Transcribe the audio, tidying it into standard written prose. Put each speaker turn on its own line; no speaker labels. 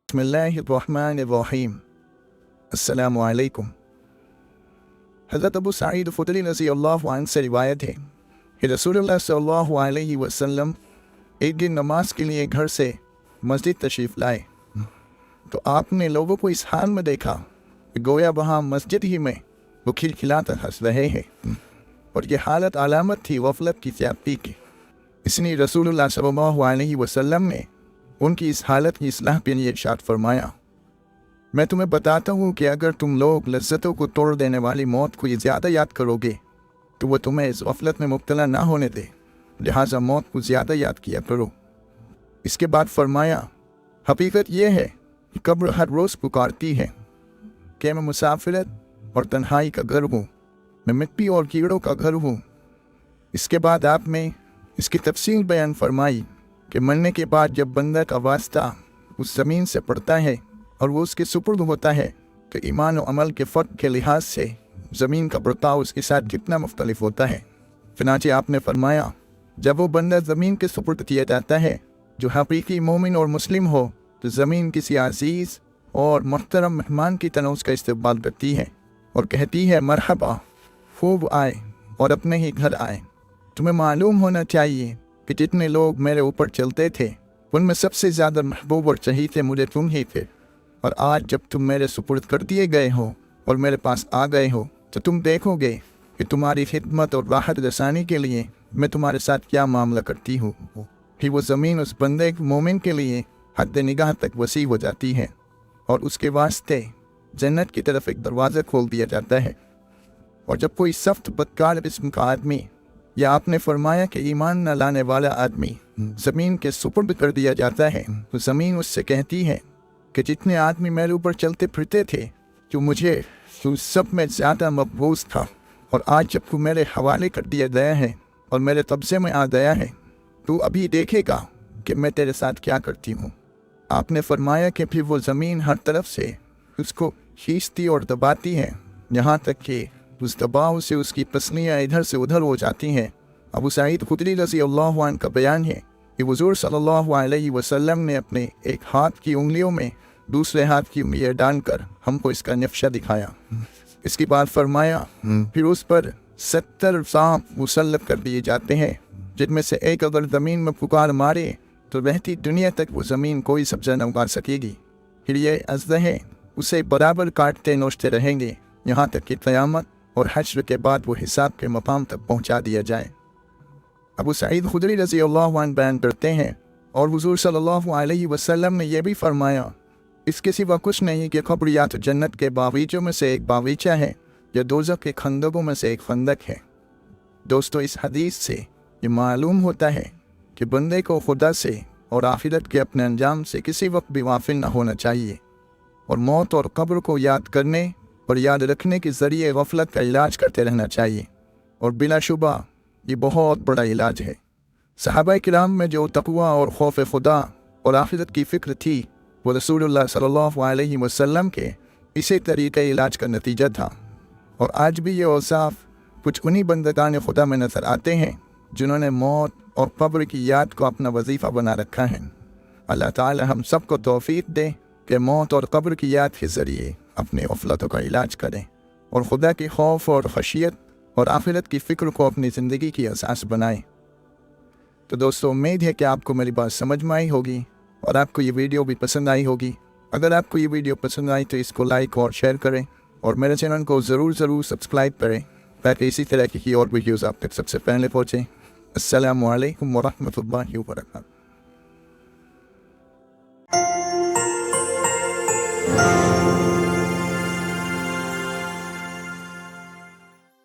बिस्मिल्लाहिर्रहमानिर्रहीम। अस्सलामु अलैकुम। हज़रत अबू सईद खुदरी रज़ियल्लाहु अन्हु से रिवायत है कि रसूलुल्लाह सल्लल्लाहु अलैहि वसल्लम एक दिन नमाज के लिए घर से मस्जिद तशरीफ़ लाए तो आपने लोगों को इस हाल में देखा कि गोया वहाँ मस्जिद ही में वो खिलखिलाकर हंस रहे हैं और ये हालत अलामत थी गफलत की ज़्यादती की। इसलिए रसूलुल्लाह सल्लल्लाहु अलैहि वसल्लम ने उनकी इस हालत की इस्लाह के लिए इरशाद फरमाया, मैं तुम्हें बताता हूँ कि अगर तुम लोग लज्जतों को तोड़ देने वाली मौत को ये ज़्यादा याद करोगे तो वो तुम्हें इस गफलत में मुब्तला ना होने दे, लिहाजा मौत को ज़्यादा याद किया करो। इसके बाद फरमाया, हकीकत यह है कि कब्र हर रोज़ पुकारती है कि मैं मुसाफिरत और तन्हाई का घर हूँ, मैं मिट्टी और कीड़ों का घर हूँ। इसके बाद आपने इसकी तफसील बयान फरमाई कि मरने के बाद जब बंदा का वास्ता उस ज़मीन से पड़ता है और वो उसके सुपुर्द होता है तो ईमान और अमल के फ़र्क के लिहाज से ज़मीन का बर्ताव उसके साथ कितना मुख्तलिफ होता है। फिनाचे आपने फरमाया, जब वो बंदा ज़मीन के सुपुर्द किया जाता है जो हकीकी मोमिन और मुस्लिम हो तो ज़मीन किसी अज़ीज़ और मुहतरम मेहमान की तरह उसका इस्तकबाल करती है और कहती है, मरहबा, खूब आए और अपने ही घर आए। तुम्हें मालूम होना चाहिए कि जितने लोग मेरे ऊपर चलते थे उनमें सबसे ज़्यादा महबूब और चहीते मुझे तुम ही थे, और आज जब तुम मेरे सुपुर्द कर दिए गए हो और मेरे पास आ गए हो तो तुम देखोगे कि तुम्हारी खिदमत और राहत रसानी के लिए मैं तुम्हारे साथ क्या मामला करती हूँ। कि वो ज़मीन उस बंदे मोमिन के लिए हद निगाह तक वसी हो जाती है और उसके वास्ते जन्नत की तरफ एक दरवाज़ा खोल दिया जाता है। और जब कोई सख्त बदकार किस्म का आदमी या आपने फरमाया कि ईमान न लाने वाला आदमी ज़मीन के सुपुर्द कर दिया जाता है तो ज़मीन उससे कहती है कि जितने आदमी मेरे ऊपर चलते फिरते थे जो मुझे तो सब में ज़्यादा मकबूज था, और आज जब तू मेरे हवाले कर दिया गया है और मेरे कब्ज़े में आ गया है तू अभी देखेगा कि मैं तेरे साथ क्या करती हूँ। आपने फरमाया कि फिर वो ज़मीन हर तरफ से उसको खींचती और दबाती है यहाँ तक कि उस दबाव से उसकी पसलियाँ इधर से उधर हो जाती हैं। अबू सईद खुदरी रज़ियल्लाहु अन्हु का बयान है कि हुज़ूर सल्लल्लाहु अलैहि वसल्लम ने अपने एक हाथ की उंगलियों में दूसरे हाथ की उंगलियाँ डालकर हमको इसका नक्शा दिखाया। इसके बाद फरमाया, फिर उस पर 70 सांप मुसल्लत कर दिए जाते हैं जिनमें से एक अगर ज़मीन में पुकार मारे तो रहती दुनिया तक वो ज़मीन कोई सब्ज़ा न उगा सकेगी। फिर ये अज़दहे उसे बराबर काटते नोचते रहेंगे यहाँ तक कि क़यामत और हश्र के बाद वो हिसाब के मकाम तक पहुँचा दिया जाए। अबू सईद खुदरी रज़ियल्लाहु अन्हु बयान करते हैं, और हुज़ूर सल्लल्लाहु अलैहि वसल्लम ने यह भी फरमाया, इसके सिवा कुछ नहीं कि कब्र या तो जन्नत के बागीचों में से एक बागीचा है या दोज़ख के खंदकों में से एक खंदक है। दोस्तों, इस हदीस से ये मालूम होता है कि बंदे को खुदा से और आखिरत के अपने अंजाम से किसी वक्त भी गाफिल न होना चाहिए, और मौत और कब्र को याद करने और याद रखने के ज़रिए गफलत का इलाज करते रहना चाहिए, और बिलाशुबा ये बहुत बड़ा इलाज है। सहाबा किराम में जो तक़वा और खौफ खुदा और आखिरत की फ़िक्र थी वो रसूलुल्लाह सल्लल्लाहु अलैहि वसल्लम के इसी तरीक़े इलाज का नतीजा था, और आज भी ये औसाफ कुछ उन्हीं बंदगान खुदा में नज़र आते हैं जिन्होंने मौत और कब्र की याद को अपना वजीफ़ा बना रखा है। अल्लाह ताला हम सबको तौफ़ीक़ दे कि मौत और कब्र की याद के ज़रिए अपने गफलतों का इलाज करें और खुदा की खौफ और खशियत और आखिरत की फ़िक्र को अपनी ज़िंदगी की असास बनाएं। तो दोस्तों, उम्मीद है कि आपको मेरी बात समझ में आई होगी और आपको ये वीडियो भी पसंद आई होगी। अगर आपको ये वीडियो पसंद आई तो इसको लाइक और शेयर करें, और मेरे चैनल को ज़रूर सब्सक्राइब करें ताकि इसी तरह की और वीडियोज़ आप तक सबसे पहले पहुँचें। अस्सलामु अलैकुम व रहमतुल्लाहि व बरकातहू।